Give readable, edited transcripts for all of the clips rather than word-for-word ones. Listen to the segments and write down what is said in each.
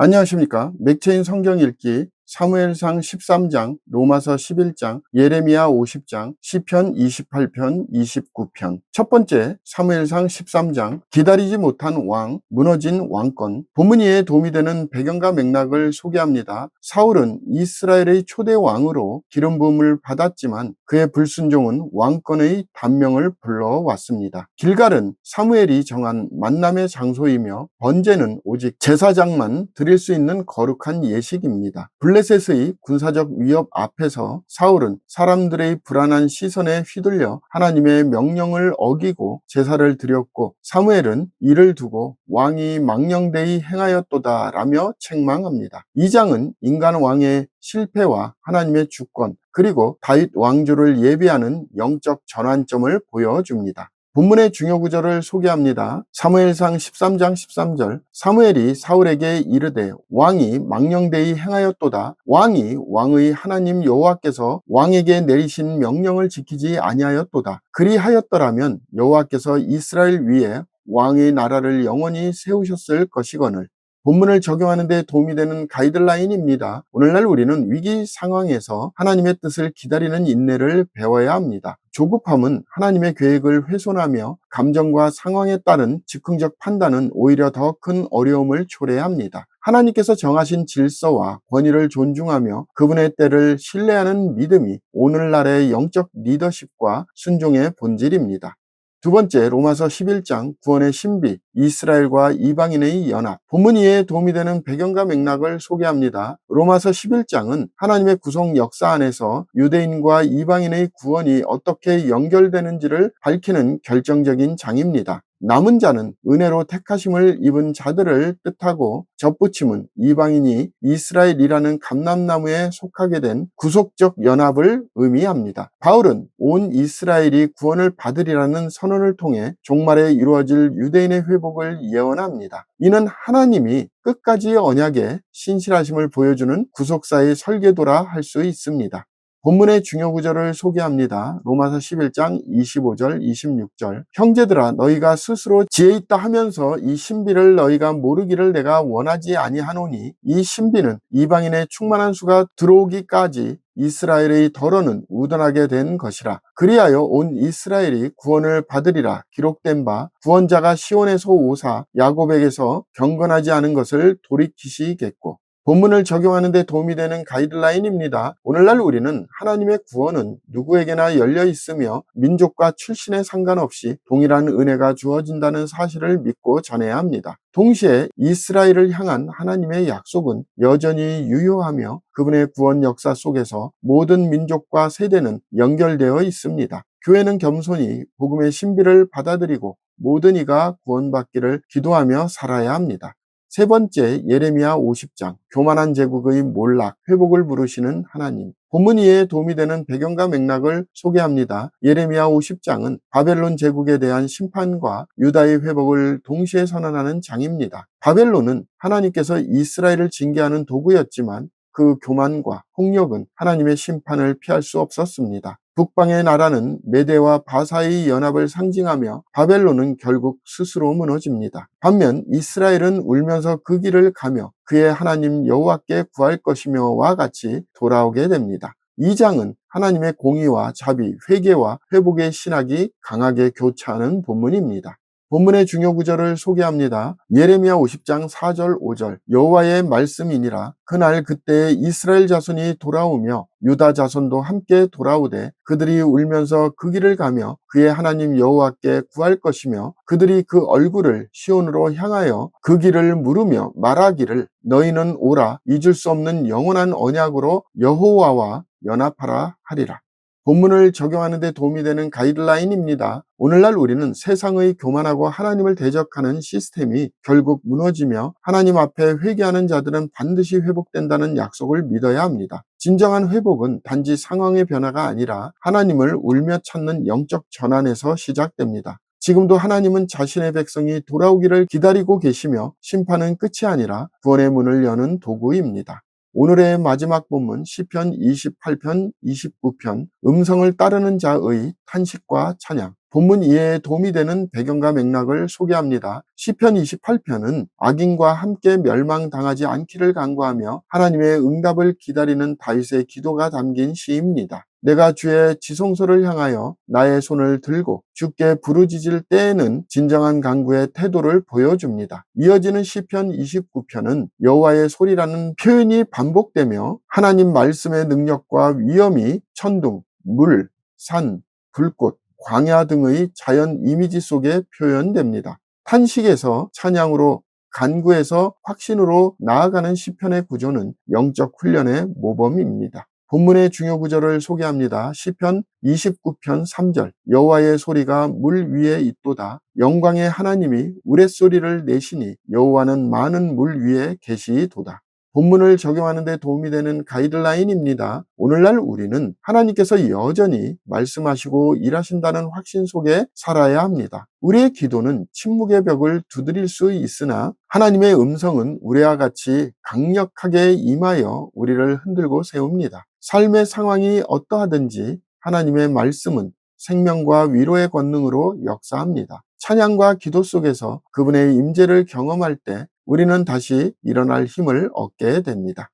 안녕하십니까. 맥체인 성경 읽기 사무엘상 13장, 로마서 11장, 예레미야 50장, 시편 28편, 29편. 첫 번째, 사무엘상 13장, 기다리지 못한 왕, 무너진 왕권. 본문에 도움이 되는 배경과 맥락을 소개합니다. 사울은 이스라엘의 초대 왕으로 기름 부음을 받았지만 그의 불순종은 왕권의 단명을 불러왔습니다. 길갈은 사무엘이 정한 만남의 장소이며 번제는 오직 제사장만 드릴 수 있는 거룩한 예식입니다. 블레셋의 군사적 위협 앞에서 사울은 사람들의 불안한 시선에 휘둘려 하나님의 명령을 어기고 제사를 드렸고, 사무엘은 이를 두고 왕이 망령되이 행하였도다 라며 책망합니다. 2장은 인간 왕의 실패와 하나님의 주권, 그리고 다윗 왕조를 예비하는 영적 전환점을 보여줍니다. 본문의 중요 구절을 소개합니다. 사무엘상 13장 13절, 사무엘이 사울에게 이르되 왕이 망령되이 행하였도다. 왕이 왕의 하나님 여호와께서 왕에게 내리신 명령을 지키지 아니하였도다. 그리하였더라면 여호와께서 이스라엘 위에 왕의 나라를 영원히 세우셨을 것이거늘. 본문을 적용하는 데 도움이 되는 가이드라인입니다. 오늘날 우리는 위기 상황에서 하나님의 뜻을 기다리는 인내를 배워야 합니다. 조급함은 하나님의 계획을 훼손하며 감정과 상황에 따른 즉흥적 판단은 오히려 더 큰 어려움을 초래합니다. 하나님께서 정하신 질서와 권위를 존중하며 그분의 때를 신뢰하는 믿음이 오늘날의 영적 리더십과 순종의 본질입니다. 두 번째, 로마서 11장 구원의 신비, 이스라엘과 이방인의 연합. 본문 이해에 도움이 되는 배경과 맥락을 소개합니다. 로마서 11장은 하나님의 구속 역사 안에서 유대인과 이방인의 구원이 어떻게 연결되는지를 밝히는 결정적인 장입니다. 남은 자는 은혜로 택하심을 입은 자들을 뜻하고, 접붙임은 이방인이 이스라엘이라는 감람나무에 속하게 된 구속적 연합을 의미합니다. 바울은 온 이스라엘이 구원을 받으리라는 선언을 통해 종말에 이루어질 유대인의 회복을 예언합니다. 이는 하나님이 끝까지 언약에 신실하심을 보여주는 구속사의 설계도라 할 수 있습니다. 본문의 중요 구절을 소개합니다. 로마서 11장 25절 26절, 형제들아 너희가 스스로 지혜 있다 하면서 이 신비를 너희가 모르기를 내가 원하지 아니하노니, 이 신비는 이방인의 충만한 수가 들어오기까지 이스라엘의 덫은 우둔하게 된 것이라. 그리하여 온 이스라엘이 구원을 받으리라 기록된 바, 구원자가 시온에서 오사 야곱에게서 경건하지 않은 것을 돌이키시겠고. 본문을 적용하는 데 도움이 되는 가이드라인입니다. 오늘날 우리는 하나님의 구원은 누구에게나 열려 있으며 민족과 출신에 상관없이 동일한 은혜가 주어진다는 사실을 믿고 전해야 합니다. 동시에 이스라엘을 향한 하나님의 약속은 여전히 유효하며 그분의 구원 역사 속에서 모든 민족과 세대는 연결되어 있습니다. 교회는 겸손히 복음의 신비를 받아들이고 모든 이가 구원받기를 기도하며 살아야 합니다. 세 번째, 예레미야 50장, 교만한 제국의 몰락, 회복을 부르시는 하나님. 본문 이해에 도움이 되는 배경과 맥락을 소개합니다. 예레미야 50장은 바벨론 제국에 대한 심판과 유다의 회복을 동시에 선언하는 장입니다. 바벨론은 하나님께서 이스라엘을 징계하는 도구였지만 그 교만과 폭력은 하나님의 심판을 피할 수 없었습니다. 북방의 나라는 메대와 바사의 연합을 상징하며 바벨론은 결국 스스로 무너집니다. 반면 이스라엘은 울면서 그 길을 가며 그의 하나님 여호와께 구할 것이며와 같이 돌아오게 됩니다. 2장은 하나님의 공의와 자비, 회개와 회복의 신학이 강하게 교차하는 본문입니다. 본문의 중요 구절을 소개합니다. 예레미야 50장 4절 5절, 여호와의 말씀이니라. 그날 그때 이스라엘 자손이 돌아오며 유다 자손도 함께 돌아오되 그들이 울면서 그 길을 가며 그의 하나님 여호와께 구할 것이며, 그들이 그 얼굴을 시온으로 향하여 그 길을 물으며 말하기를 너희는 오라, 잊을 수 없는 영원한 언약으로 여호와와 연합하라 하리라. 본문을 적용하는 데 도움이 되는 가이드라인입니다. 오늘날 우리는 세상의 교만하고 하나님을 대적하는 시스템이 결국 무너지며 하나님 앞에 회개하는 자들은 반드시 회복된다는 약속을 믿어야 합니다. 진정한 회복은 단지 상황의 변화가 아니라 하나님을 울며 찾는 영적 전환에서 시작됩니다. 지금도 하나님은 자신의 백성이 돌아오기를 기다리고 계시며 심판은 끝이 아니라 구원의 문을 여는 도구입니다. 오늘의 마지막 본문 시편 28편 29편, 음성을 따르는 자의 탄식과 찬양. 본문 이해에 도움이 되는 배경과 맥락을 소개합니다. 시편 28편은 악인과 함께 멸망당하지 않기를 간구하며 하나님의 응답을 기다리는 다윗의 기도가 담긴 시입니다. 내가 주의 지성소를 향하여 나의 손을 들고 주께 부르짖을 때에는 진정한 간구의 태도를 보여줍니다. 이어지는 시편 29편은 여호와의 소리라는 표현이 반복되며 하나님 말씀의 능력과 위엄이 천둥, 물, 산, 불꽃, 광야 등의 자연 이미지 속에 표현됩니다. 탄식에서 찬양으로, 간구에서 확신으로 나아가는 시편의 구조는 영적 훈련의 모범입니다. 본문의 중요 구절을 소개합니다. 시편 29편 3절 여호와의 소리가 물 위에 있도다. 영광의 하나님이 우레소리를 내시니 여호와는 많은 물 위에 계시도다. 본문을 적용하는 데 도움이 되는 가이드라인입니다. 오늘날 우리는 하나님께서 여전히 말씀하시고 일하신다는 확신 속에 살아야 합니다. 우리의 기도는 침묵의 벽을 두드릴 수 있으나 하나님의 음성은 우리와 같이 강력하게 임하여 우리를 흔들고 세웁니다. 삶의 상황이 어떠하든지 하나님의 말씀은 생명과 위로의 권능으로 역사합니다. 찬양과 기도 속에서 그분의 임재를 경험할 때 우리는 다시 일어날 힘을 얻게 됩니다.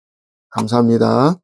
감사합니다.